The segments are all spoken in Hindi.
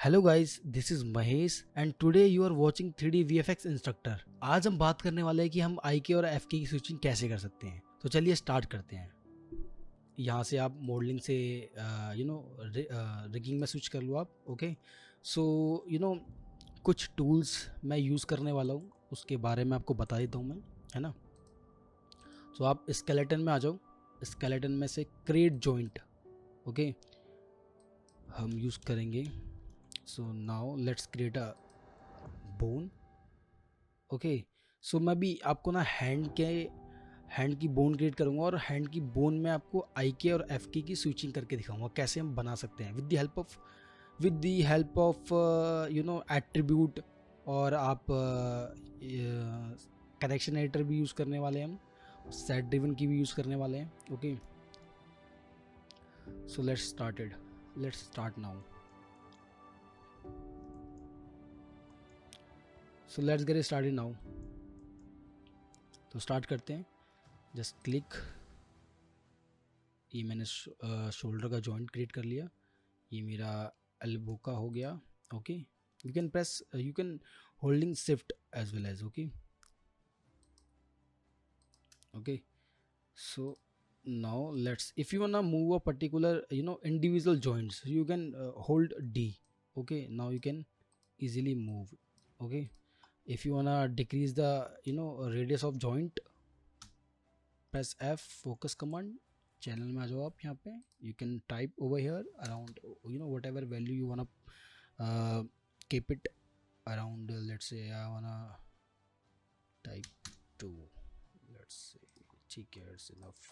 Hello guys, this is Mahesh and today you are watching 3D VFX instructor. आज हम बात करने वाले हैं कि हम IK और FK की स्विचिंग कैसे कर सकते हैं। तो चलिए स्टार्ट करते हैं। यहाँ से आप मॉडलिंग से रिगिंग में स्विच कर लो आप। ओके, सो कुछ टूल्स मैं यूज़ करने वाला हूँ, उसके बारे में आपको बता देता हूँ मैं, है ना। तो आप स्केलेटन में आ जाओ। स्केलेटन में से क्रिएट जॉइंट, ओके, हम यूज़ करेंगे। So now let's create a bone. Okay, so मैं भी आपको ना हैंड की बोन क्रिएट करूंगा और हैंड की बोन में आपको IK और FK की स्विचिंग करके दिखाऊंगा कैसे हम बना सकते हैं with the help of attribute. और आप कनेक्शन एडिटर भी यूज़ करने वाले हैं, हम सेट ड्रिवन की भी यूज़ करने वाले हैं। Okay, so let's start now. So let's get started now. तो स्टार्ट करते हैं। जस्ट क्लिक, ये मैंने शोल्डर का जॉइंट क्रिएट कर लिया। ये मेरा एल्बो का हो गया। Okay, you can holding shift as well as. Okay okay, so now let's, if you wanna move a particular individual joints, you can hold D. Okay, now you can easily move. Okay, if you wanna decrease the radius of joint, press F, focus command, channel में आ जाओ आप। यहाँ पे you can type over here around what ever value you wanna keep it around, let's say I wanna type 2, let's say, ठीक है, it's enough.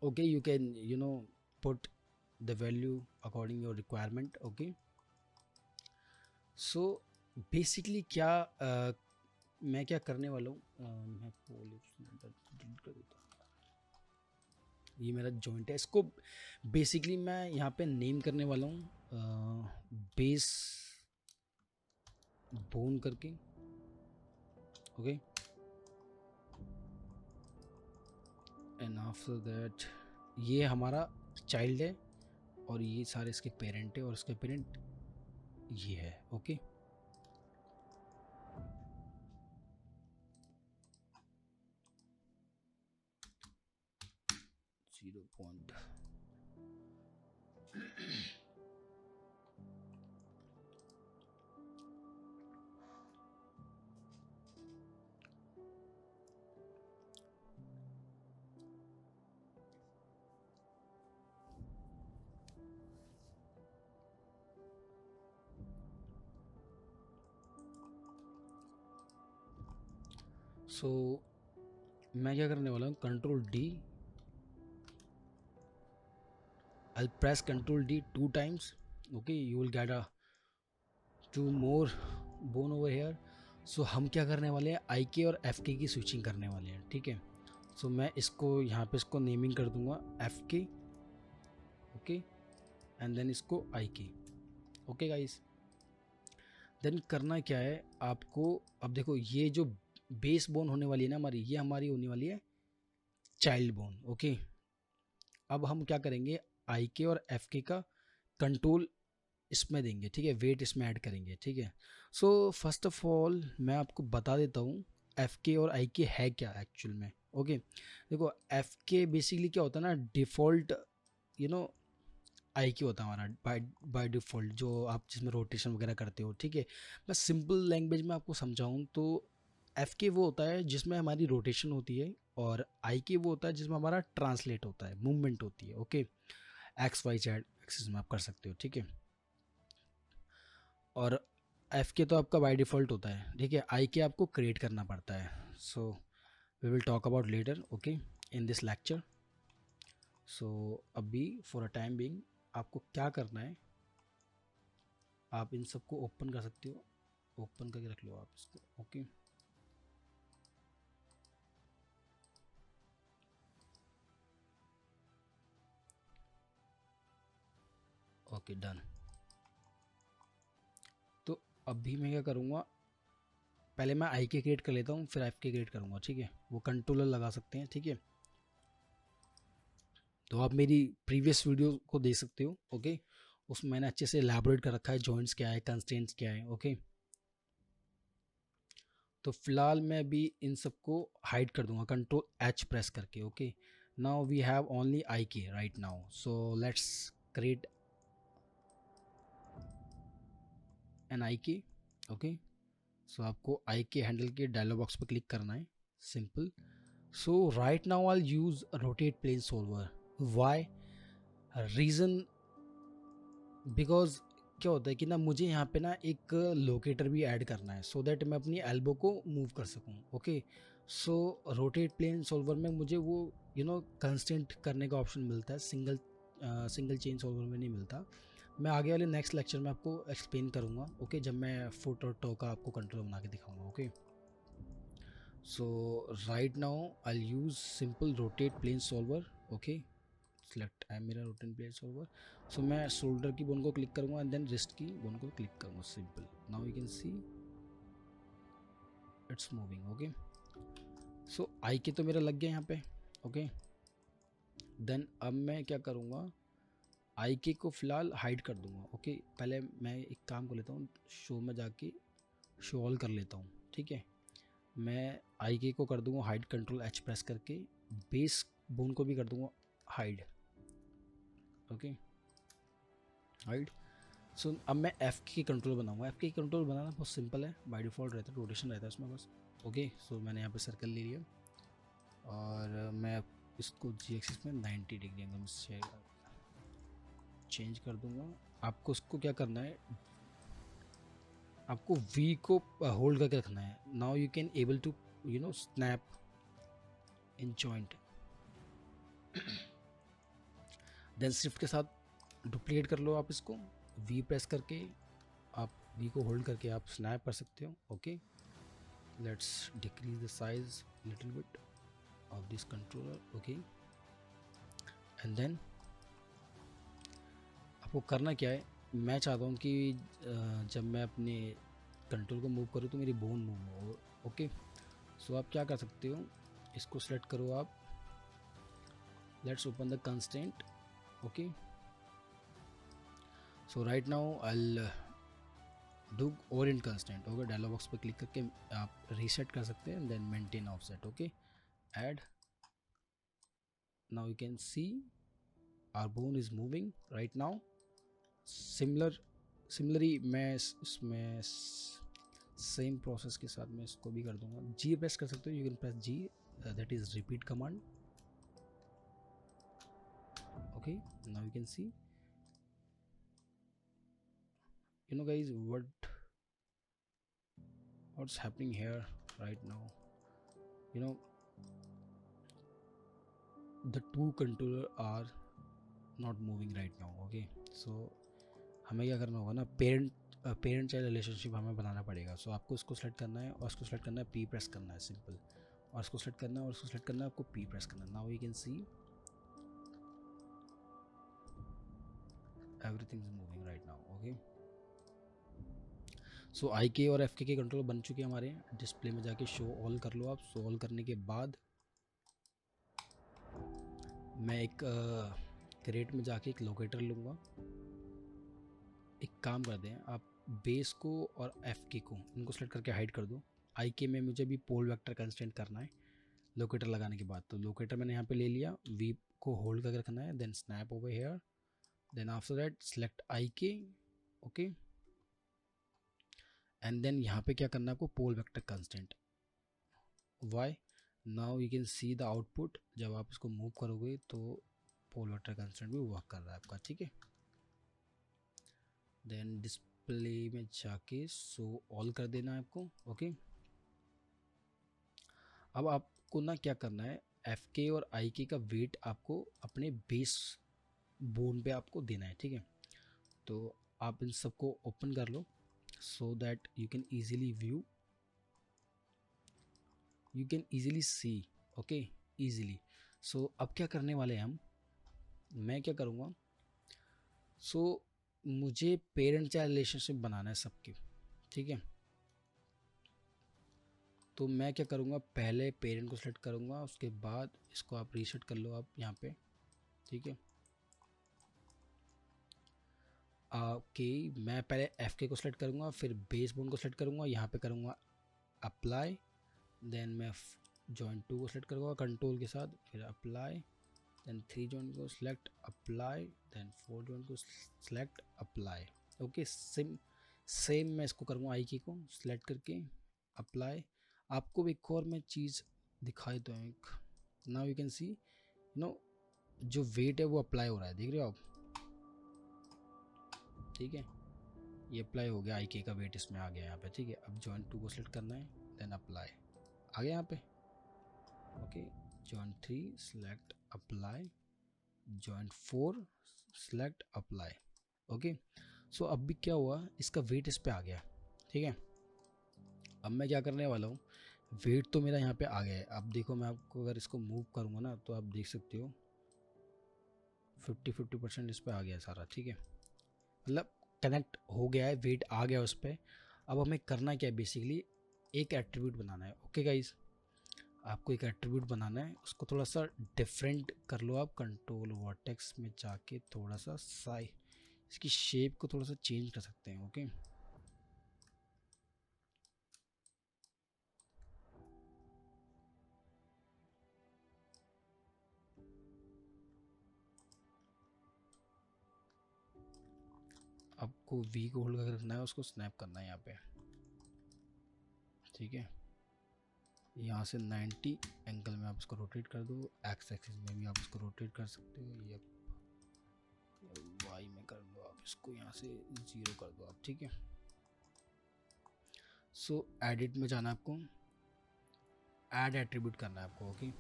Okay, you can put the value according your requirement. Okay, so basically क्या मैं क्या करने वाला हूँ, मैं डिलीट कर देता हूँ। ये मेरा जॉइंट है, इसको बेसिकली मैं यहाँ पे नेम करने वाला हूँ बेस बोन करके। ओके, एंड आफ्टर दैट ये हमारा चाइल्ड है और ये सारे इसके पेरेंट है और इसके पेरेंट ये है। Okay, zero point. सो मैं क्या करने वाला हूँ, control D, I'll press Ctrl D 2 times. Okay, you will get a 2 more bone over here. So हम क्या करने वाले हैं, IK और FK की स्विचिंग करने वाले हैं। ठीक है, सो मैं इसको यहाँ पे इसको नेमिंग कर दूंगा FK। ओके, एंड देन इसको IK। ओके गाइस, देन करना क्या है आपको, अब देखो ये जो बेस बोन होने वाली है ना हमारी, ये हमारी होने वाली है चाइल्ड बोन। ओके, अब हम क्या करेंगे, IK और FK का कंट्रोल इसमें देंगे। ठीक है, वेट इसमें ऐड करेंगे। ठीक है, सो फर्स्ट ऑफ ऑल मैं आपको बता देता हूँ FK और IK है क्या एक्चुअल में। ओके, देखो FK बेसिकली क्या होता है ना, डिफ़ॉल्ट IK होता है हमारा बाय डिफ़ॉल्ट, जो आप जिसमें रोटेशन वगैरह करते हो। ठीक है, मैं सिंपल लैंग्वेज में आपको समझाऊँ तो FK वो होता है जिसमें हमारी रोटेशन होती है और IK वो होता है जिसमें हमारा ट्रांसलेट होता है, मूवमेंट होती है। ओके, XYZ एक्सिस में आप कर सकते हो। ठीक है, और FK तो आपका बाय डिफ़ॉल्ट होता है। ठीक है, IK आपको क्रिएट करना पड़ता है। So we will talk about later, okay, in this lecture. So अभी फॉर अ टाइम बिंग आपको क्या करना है, आप इन सबको ओपन कर सकते हो, ओपन करके रख लो आप इसको। Okay, okay done. तो अभी मैं क्या करूँगा, पहले मैं IK क्रिएट कर लेता हूँ, फिर FK क्रिएट करूँगा। ठीक है, वो कंट्रोलर लगा सकते हैं। ठीक है, तो आप मेरी प्रीवियस वीडियो को देख सकते हो। ओके, उसमें मैंने अच्छे से एलैबोरेट कर रखा है जॉइंट्स क्या है, कंस्ट्रेंट्स क्या है। ओके, तो फिलहाल मैं भी इन सबको हाइड कर दूंगा कंट्रोल एच प्रेस करके। Okay, now we have only I K right now, so let's create an I K. Okay, so आपको आई के हैंडल के डायलॉग बॉक्स पर क्लिक करना है, simple. So right now I use rotate plane solver. Why reason, because क्या होता है कि ना मुझे यहाँ पे ना एक लोकेटर भी ऐड करना है सो दैट मैं अपनी एल्बो को मूव कर सकूँ। ओके, सो रोटेट प्लेन सोल्वर में मुझे वो कंस्टेंट करने का ऑप्शन मिलता है, सिंगल चेन सोल्वर में नहीं मिलता। मैं आगे वाले नेक्स्ट लेक्चर में आपको एक्सप्लेन करूँगा। ओके, जब मैं फुट और टो का आपको कंट्रोल बना के दिखाऊंगा। Okay, so right now I use simple rotate plane solver. Okay, select है मेरा रोटेट प्लेन सोल्वर। सो मैं शोल्डर की बोन को क्लिक करूँगा एंड देन रिस्ट की बोन को क्लिक करूँगा, simple. Now you can see it's moving. Okay, so I K तो मेरा लग गया यहाँ पे। ओके, देन अब मैं क्या करूँगा, आई के को फिलहाल हाइड कर दूँगा। ओके, पहले मैं एक काम कर लेता हूँ, शो में जाके शो ऑल कर लेता हूँ। ठीक है, मैं आई के को कर दूँगा हाइड, कंट्रोल एच प्रेस करके, बेस बोन को भी कर दूँगा हाइड। Okay, hide. सो अब मैं एफ की कंट्रोल बनाऊंगा। एफ की कंट्रोल बनाना बहुत सिंपल है, बाय डिफ़ॉल्ट रहता है, रोटेशन रहता है उसमें बस। ओके, सो मैंने यहाँ पे सर्कल ले लिया और मैं इसको जी एक्सिस में 90 डिग्री एंगल से चेंज कर दूंगा। आपको उसको क्या करना है, आपको वी को होल्ड करके रखना है। Now you can able to snap in joint. Then shift के साथ डुप्लीकेट कर लो आप इसको, वी प्रेस करके आप वी को होल्ड करके आप स्नैप कर सकते हो। Okay, let's decrease the size little bit of this controller. Okay, and then आपको करना क्या है, मैं चाहता हूँ कि जब मैं अपने कंट्रोल को मूव करूँ तो मेरी बोन मूव हो। ओके, सो आप क्या कर सकते हो, इसको सेलेक्ट करो आप, let's open the constraint. Okay, so right now I do orient constant. Okay, dialog box पर क्लिक करके आप रीसेट कर सकते हैं, then maintain offset. Okay, add. Now you can see our bone is moving right now. Similarly मैं इसमें सेम प्रोसेस के साथ मैं इसको भी कर दूंगा। जी प्रेस कर सकते हो, you can press G, that is repeat command. Okay, now you can see, guys, what's happening here right now. The two controller are not moving right now. Okay, so हमें क्या करना होगा ना, पेरेंट चाइल्ड रिलेशनशिप हमें बनाना पड़ेगा। सो आपको इसको सेलेक्ट करना है और इसको सेलेक्ट करना है, पी प्रेस करना है, सिंपल। और इसको सेलेक्ट करना है और इसको सेलेक्ट करना है, आपको पी प्रेस करना है। Now you can see everything is moving right now. Okay, so I K और एफ के कंट्रोल बन चुके हैं हमारे। डिस्प्ले में जाके शो ऑल कर लो आप। शो ऑल करने के बाद मैं एक क्रिएट में जाके एक लोकेटर लूँगा। एक काम कर दें, आप बेस को और एफ के को इनको सेलेक्ट करके हाइड कर दो। आई के में मुझे भी पोल वेक्टर कंस्टेंट करना है लोकेटर लगाने के बाद, तो लोकेटर मैंने यहाँ पे ले लिया, वी को होल्ड करके रखना है, then snap over here, then after that select I K. Okay, and then यहाँ पे क्या करना है आपको, pole vector constant Y. Now you can see the output, जब आप इसको मूव करोगे तो पोल वेक्टर कंस्टेंट भी वर्क कर रहा है आपका। ठीक है, देन डिस्प्ले में जाके शो ऑल कर देना है आपको। ओके, अब आपको ना क्या करना है, एफ के और आई के का वेट आपको अपने बेस बोन पे आपको देना है। ठीक है, तो आप इन सबको ओपन कर लो so that you can easily view, you can easily see. Okay, easily. So अब क्या करने वाले हैं हम, मैं क्या करूँगा, सो मुझे पेरेंट चाइल्ड रिलेशनशिप बनाना है सबके। ठीक है, तो मैं क्या करूँगा, पहले पेरेंट को सेलेक्ट करूँगा, उसके बाद इसको आप रीसेट कर लो आप यहाँ पे। ठीक है, ओके, मैं पहले एफ के को सिलेक्ट करूँगा, फिर बेस बोन को सिलेक्ट करूँगा, यहाँ पे करूँगा अप्लाई, देन मैं जॉइंट 2 को सिलेक्ट करूँगा कंट्रोल के साथ, फिर अप्लाई, देन 3 जॉइंट को सिलेक्ट अप्लाई, देन 4 जॉइंट को सिलेक्ट अप्लाई। ओके, सेम मैं इसको करूँगा आई की को सिलेक्ट करके अप्लाई। आपको एक और मैं चीज़ दिखाई तो एक, now you can see no जो वेट है वो अप्लाई हो रहा है, देख रहे हो आप, ठीक है, ये अप्लाई हो गया, आई के का वेट इसमें आ गया यहाँ पे, ठीक है। अब जॉइंट 2 को सिलेक्ट करना है, देन अप्लाई, आ गया यहाँ पे। Okay, joint 3 select apply, joint 4 select apply. Okay, so अब भी क्या हुआ, इसका वेट इस पे आ गया, ठीक है। अब मैं क्या करने वाला हूँ, वेट तो मेरा यहाँ पे आ गया है। अब देखो मैं आपको अगर इसको मूव करूँगा ना तो आप देख सकते हो 50% इस पे आ गया सारा, ठीक है, मतलब कनेक्ट हो गया है, वेट आ गया उस पर। अब हमें करना क्या है, बेसिकली एक एट्रीब्यूट बनाना है। ओके गाइज, आपको एक एट्रीब्यूट बनाना है, उसको थोड़ा सा डिफरेंट कर लो आप, कंट्रोल वर्टेक्स में जाके थोड़ा सा इसकी शेप को थोड़ा सा चेंज कर सकते हैं। ओके, आपको वी को होल्ड करके रखना है, उसको स्नैप करना है यहाँ पे, ठीक है। यहाँ से 90 एंगल में आप इसको रोटेट कर दो, एक्स एक्सिस में भी आप इसको रोटेट कर सकते हो, ये वाई में कर दो आप इसको, यहाँ से 0 कर दो आप, ठीक है। सो एडिट में जाना है आपको, ऐड एट्रीब्यूट करना है आपको। ओके,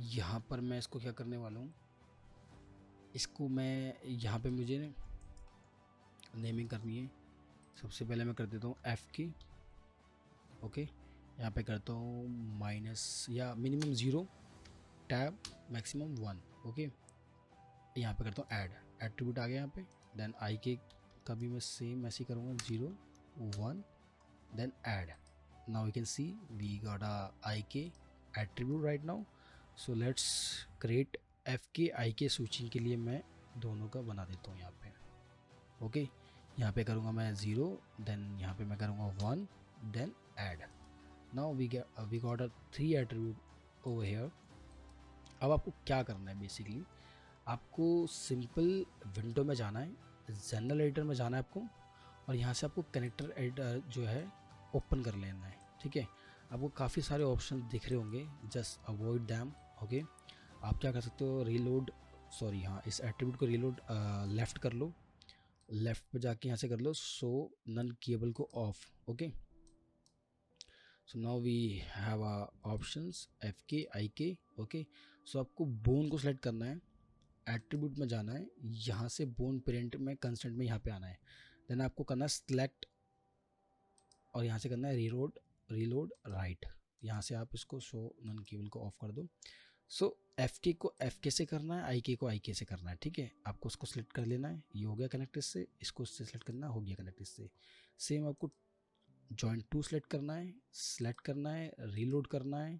यहाँ पर मैं इसको क्या करने वाला हूँ, इसको मैं यहाँ पे मुझे नेमिंग करनी है। सबसे पहले मैं कर देता हूँ एफ की। ओके, यहाँ पे करता हूँ माइनस या मिनिमम 0, टैब मैक्सिमम 1। ओके, यहाँ पे करता हूँ ऐड एट्रीब्यूट आ गया यहाँ पे, देन आई के का भी मैं सेम ऐसे ही करूँगा 0 1, then add. Now you can see we got a I K attribute right now. So let's create F K I के स्विचिंग के लिए मैं दोनों का बना देता हूँ यहाँ पे। ओके, यहाँ पे करूँगा मैं 0, देन यहाँ पे मैं करूँगा 1, then add. Now we got a 3 attribute over here. अब आपको क्या करना है, बेसिकली आपको सिंपल विंडो में जाना है, जनरल एडिटर में जाना है आपको, और यहाँ से आपको कनेक्टर एडिटर जो है ओपन कर लेना है, ठीक है। आपको काफ़ी सारे ऑप्शन दिख रहे होंगे, जस्ट अवॉइड दैम। ओके, आप क्या कर सकते हो, रीलोड, सॉरी हाँ, इस एट्रीब्यूट को रीलोड लेफ़्ट कर लो, लेफ़्ट पे जाके यहाँ से कर लो सो नन केबल को off. Okay, so now we have options F K I K. Okay, so आपको बोन को सिलेक्ट करना है, एट्रीब्यूट में जाना है, यहाँ से बोन पेरेंट में कंस्टेंट में यहाँ पे आना है, देन आपको करना है सिलेक्ट, और यहाँ से करना है रीलोड राइट। यहाँ से आप इसको शो नन केबल को ऑफ कर दो। सो एफ के को एफ के से करना है, आई के को आई के से करना है, ठीक है। आपको उसको सिलेक्ट कर लेना है, ये हो गया कनेक्ट इससे, इसको इससे सिलेक्ट करना हो गया कनेक्ट इससे। सेम आपको जॉइंट 2 सिलेक्ट करना है, रीलोड करना है,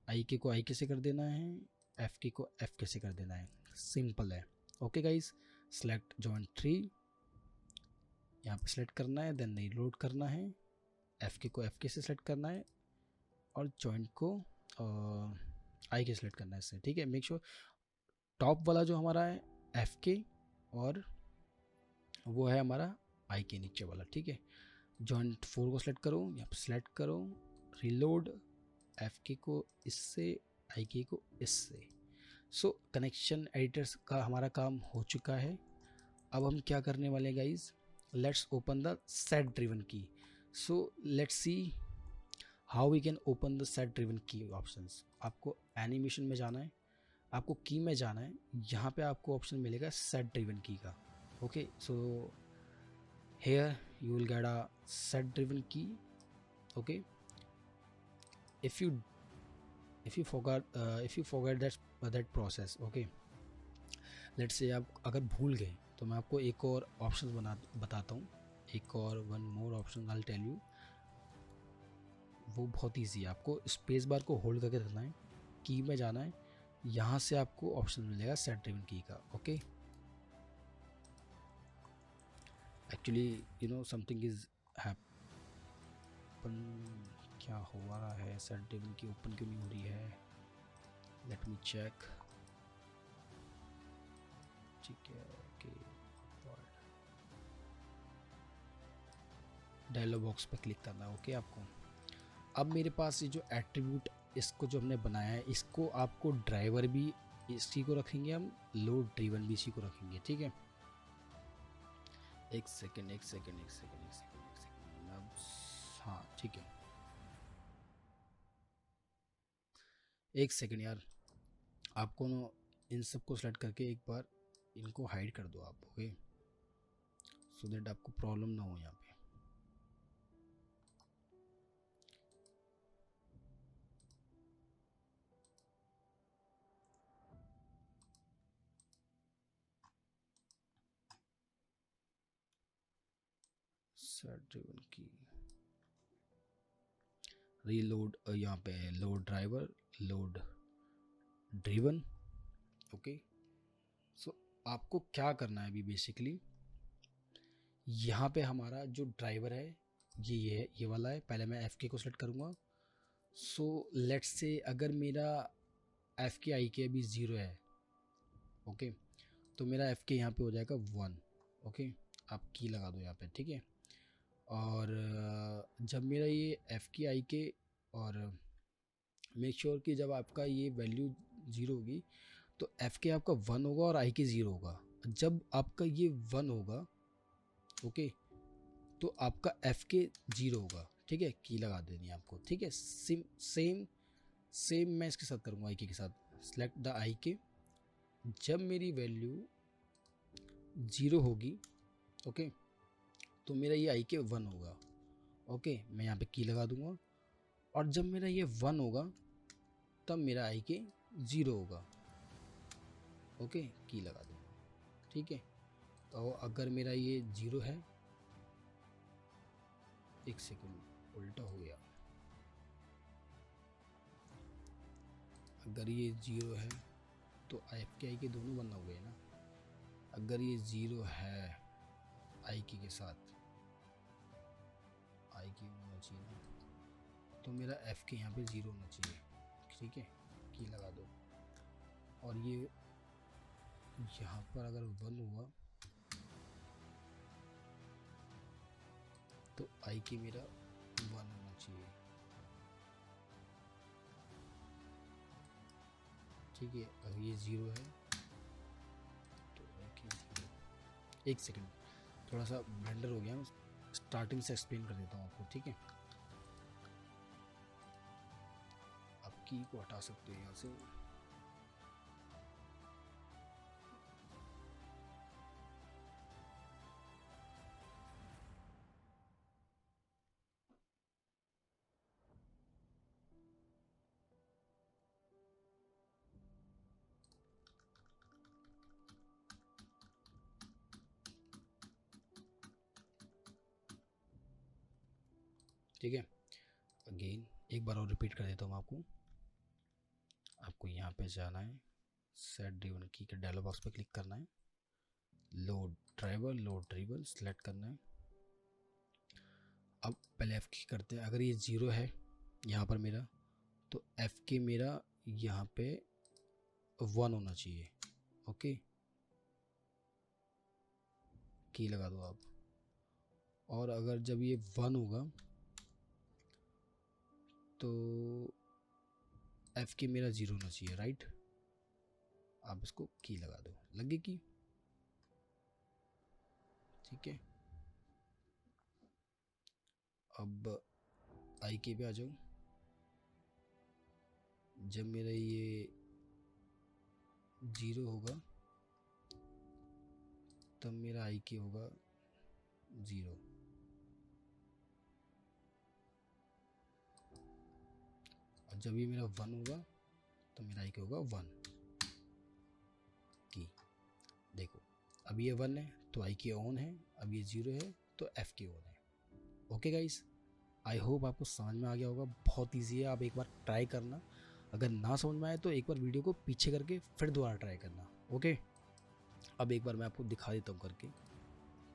आई के को आई के से कर देना है, एफ के को एफ के से कर देना है, सिंपल है। ओके गाइज, सिलेक्ट जॉइंट 3, यहाँ पे सिलेक्ट करना है, देन रीलोड करना है, एफ के को एफ के से सिलेक्ट करना है, और जॉइंट को आई के सिलेक्ट करना है इससे, ठीक है। मेक श्योर टॉप वाला जो हमारा है एफ के और वो है हमारा आई के नीचे वाला, ठीक है। जॉइंट 4 को सिलेक्ट करो, यहाँ पे सिलेक्ट करो, रीलोड, एफ के को इससे, आई के को इससे। सो कनेक्शन एडिटर्स का हमारा काम हो चुका है। अब हम क्या करने वाले हैं guys, let's open the set driven key. So let's see how we can open the set driven key options. आपको एनिमेशन में जाना है, आपको की में जाना है, यहाँ पे आपको ऑप्शन मिलेगा सेट ड्रिवन की का। Okay, so here you will get a set driven key. Okay, if you forget that process, okay, let's say आप अगर भूल गए तो मैं आपको एक और ऑप्शन बताता हूँ, एक और one more option I tell you, वो बहुत ईजी है। आपको स्पेस बार को होल्ड करके रखना है, की में जाना है, यहाँ से आपको ऑप्शन मिलेगा सेट ड्रिवन की का। Okay, actually you know something is happen. क्या हो रहा है? सेट टेबल की ओपन क्यों नहीं हो रही है? Let me check. ठीक है, ओके। डायलॉग बॉक्स पे क्लिक करना है, ओके आपको। अब मेरे पास ये जो एट्रीब्यूट, इसको जो हमने बनाया है, इसको आपको ड्राइवर भी इसी को रखेंगे हम, लोड ड्रिवन भी इसी को रखेंगे, ठीक है। एक सेकेंड एक सेकेंड एक सेकेंड एक सेकेंड एक सेकेंड, हाँ ठीक है, एक सेकेंड यार। आपको ना इन सबको सेलेक्ट करके एक बार इनको हाइड कर दो आप, ओके, सो दैट आपको प्रॉब्लम ना हो यहाँ पे। सेट ड्रिवन की रीलोड, यहाँ पे load driver, load driven, okay. So आपको क्या करना है अभी बेसिकली, यहाँ पे हमारा जो ड्राइवर है ये वाला है। पहले मैं एफ के को सेलेक्ट करूँगा। सो लेट्स से अगर मेरा एफ के आई के अभी 0 है, ओके, तो मेरा एफ के यहाँ पे हो जाएगा 1, ओके। आप की लगा दो यहाँ पे, ठीक है। और जब मेरा ये एफ के आई के, और मेक श्योर कि जब आपका ये वैल्यू 0 होगी तो एफ के आपका 1 होगा और आई के 0 होगा। जब आपका ये 1 होगा, ओके, तो आपका एफ के 0 होगा, ठीक है। की लगा देनी है आपको, ठीक है। सेम सेम मैं इसके साथ करूँगा, आई के साथ। सेलेक्ट द आई के, जब मेरी वैल्यू 0 होगी, ओके, तो मेरा ये आई के 1 होगा, ओके। मैं यहाँ पे की लगा दूंगा। और जब मेरा ये 1 होगा तब मेरा आई के 0 होगा, ओके, की लगा दूंगा, ठीक है। तो अगर मेरा ये 0 है, एक सेकेंड उल्टा हो गया, अगर ये 0 है तो एफ के आई के दोनों 1 हो गए ना। अगर ये 0 है आई के साथ, आई की होना चाहिए ना, तो मेरा एफ के यहाँ पे 0 होना चाहिए, ठीक है। की लगा दो। और ये यहाँ पर अगर 1 हुआ तो आई की मेरा 1 होना चाहिए, ठीक है। अगर ये 0 है तो आई की 0। एक सेकेंड, थोड़ा सा ब्लेंडर हो गया, स्टार्टिंग से एक्सप्लेन कर देता हूँ आपको, ठीक है। आप की को हटा सकते हो यहाँ से। ठीक है, अगेन एक बार और रिपीट कर देता हूँ आपको। आपको यहाँ पे जाना है, सेट ड्रिवन की के डायलॉग बॉक्स पे क्लिक करना है, load driver, load driven select करना है। अब पहले एफ की करते हैं। अगर ये 0 है यहाँ पर मेरा, तो एफ के मेरा यहाँ पे 1 होना चाहिए, ओके। की लगा दो आप। और अगर जब ये 1 होगा तो एफ के मेरा 0 होना चाहिए, राइट। आप इसको की लगा दो, लगे की, ठीक है। अब आई के पे आ जाओ। जब मेरा ये 0 होगा तब मेरा आई के होगा 0। और जब ये मेरा 1 होगा तो मेरा आई के होगा 1 की। देखो, अब ये 1 है तो आई के ऑन है, अब ये 0 है तो एफ के ऑन है, ओके गाइस। आई होप आपको समझ में आ गया होगा। बहुत ईजी है, आप एक बार ट्राई करना। अगर ना समझ में आए तो एक बार वीडियो को पीछे करके फिर दोबारा ट्राई करना, ओके। अब एक बार मैं आपको दिखा देता हूँ करके।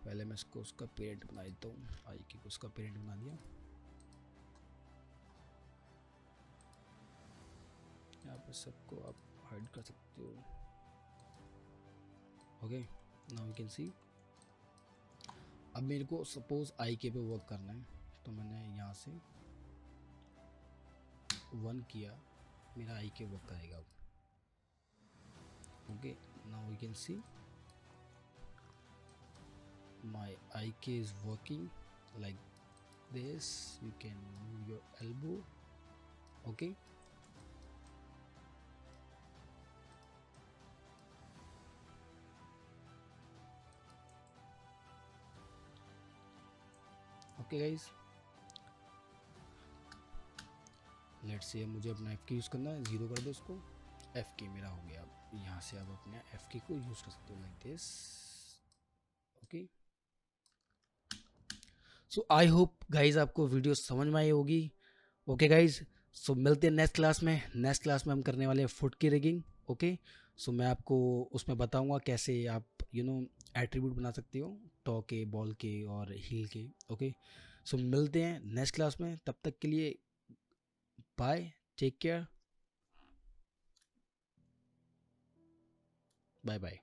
पहले मैं इसको उसका पेरेंट बना देता हूँ, आई के को उसका पेरेंट बना दिया। यहाँ पे सबको आप हाइड कर सकते हो। ओके, नाउ यू कैन सी। अब मेरे को सपोज आई के पे वर्क करना है, तो मैंने यहाँ से 1 किया, मेरा आई के वर्क करेगा अब। Okay, now you can C my IK is working like this. You can move your elbow. Okay, okay guys, let's say मुझे अपना FK यूज़ करना है, 0 कर दो इसको, FK मेरा हो गया। अब यहाँ से आप अपने FK को यूज़ कर सकते हो like this। Okay, so I hope guys आपको वीडियो समझ में आई होगी। ओके गाइज, सो मिलते हैं नेक्स्ट क्लास में। नेक्स्ट क्लास में हम करने वाले हैं फुट की रिगिंग। ओके, सो मैं आपको उसमें बताऊंगा कैसे आप एट्रीब्यूट बना सकते हो टॉ के, बॉल के और हील के। ओके, सो मिलते हैं नेक्स्ट क्लास में, तब तक के लिए bye, take care, bye bye.